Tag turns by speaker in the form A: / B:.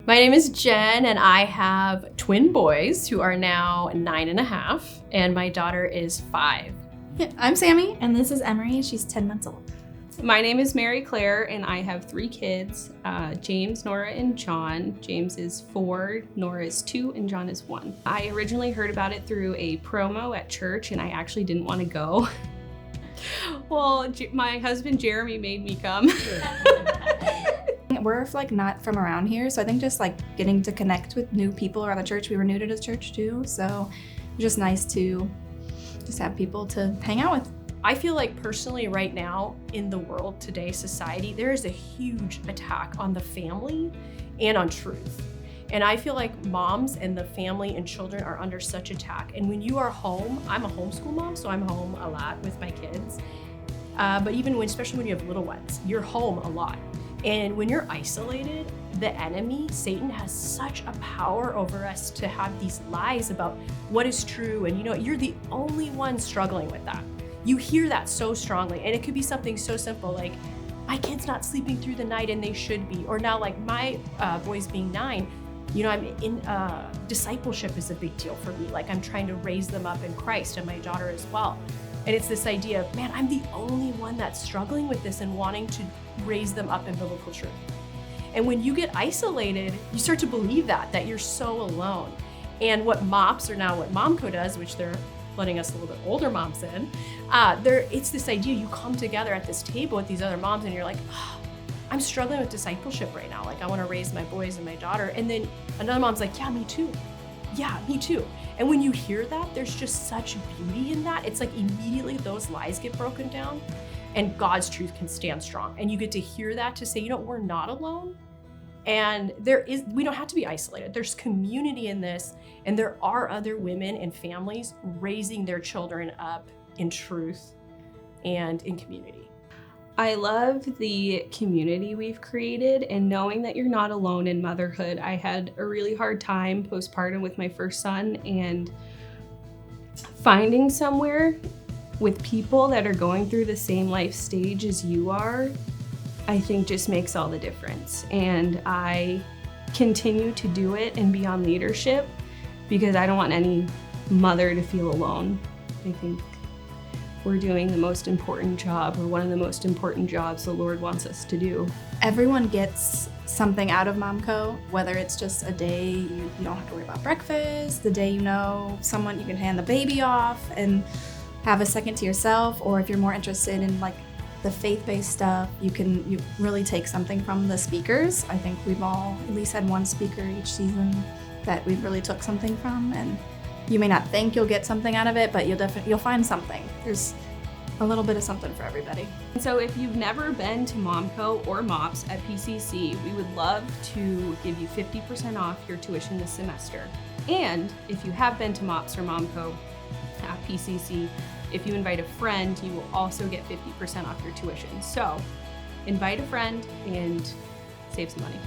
A: My name is Jen, and I have twin boys who are now 9.5, and my daughter is 5.
B: I'm Sammy, and this is Emery. She's 10 months old.
C: My name is Mary Claire, and I have 3 kids, James, Nora, and John. James is 4, Nora is 2, and John is 1. I originally heard about it through a promo at church, and I actually didn't want to go. Well, my husband Jeremy made me come.
B: We're not from around here, so I think just getting to connect with new people around the church. We were new to the church too, so it was just nice to just have people to hang out with.
A: I feel like personally right now in the world today, society, there is a huge attack on the family and on truth. And I feel like moms and the family and children are under such attack. And when you are home, I'm a homeschool mom, so I'm home a lot with my kids. But especially when you have little ones, you're home a lot. And when you're isolated, the enemy, Satan, has such a power over us to have these lies about what is true. And you're the only one struggling with that. You hear that so strongly. And it could be something so simple like, my kid's not sleeping through the night and they should be. Or now my boys being 9, I'm in discipleship is a big deal for me. I'm trying to raise them up in Christ, and my daughter as well. And it's this idea of, man, I'm the only one that's struggling with this and wanting to raise them up in biblical truth. And when you get isolated, you start to believe that you're so alone. And what MOPS, or now what MomCo does, which they're letting us a little bit older moms in, it's this idea you come together at this table with these other moms and you're like, oh, I'm struggling with discipleship right now. I want to raise my boys and my daughter. And then another mom's like, yeah, me too. Yeah, me too. And when you hear that, there's just such beauty in that. It's immediately those lies get broken down and God's truth can stand strong. And you get to hear that to say, we're not alone. And we don't have to be isolated. There's community in this, and there are other women and families raising their children up in truth and in community.
C: I love the community we've created and knowing that you're not alone in motherhood. I had a really hard time postpartum with my first son, and finding somewhere with people that are going through the same life stage as you are, I think just makes all the difference. And I continue to do it and be on leadership because I don't want any mother to feel alone. I think we're doing the most important job, or one of the most important jobs the Lord wants us to do.
B: Everyone gets something out of MomCo, whether it's just a day you don't have to worry about breakfast, the day someone you can hand the baby off and have a second to yourself, or if you're more interested in the faith-based stuff, you really take something from the speakers. I think we've all at least had one speaker each season that we really took something from, and you may not think you'll get something out of it, but you'll find something. There's a little bit of something for everybody.
C: So if you've never been to MomCo or MOPS at PCC, we would love to give you 50% off your tuition this semester. And if you have been to MOPS or MomCo at PCC, if you invite a friend, you will also get 50% off your tuition. So invite a friend and save some money.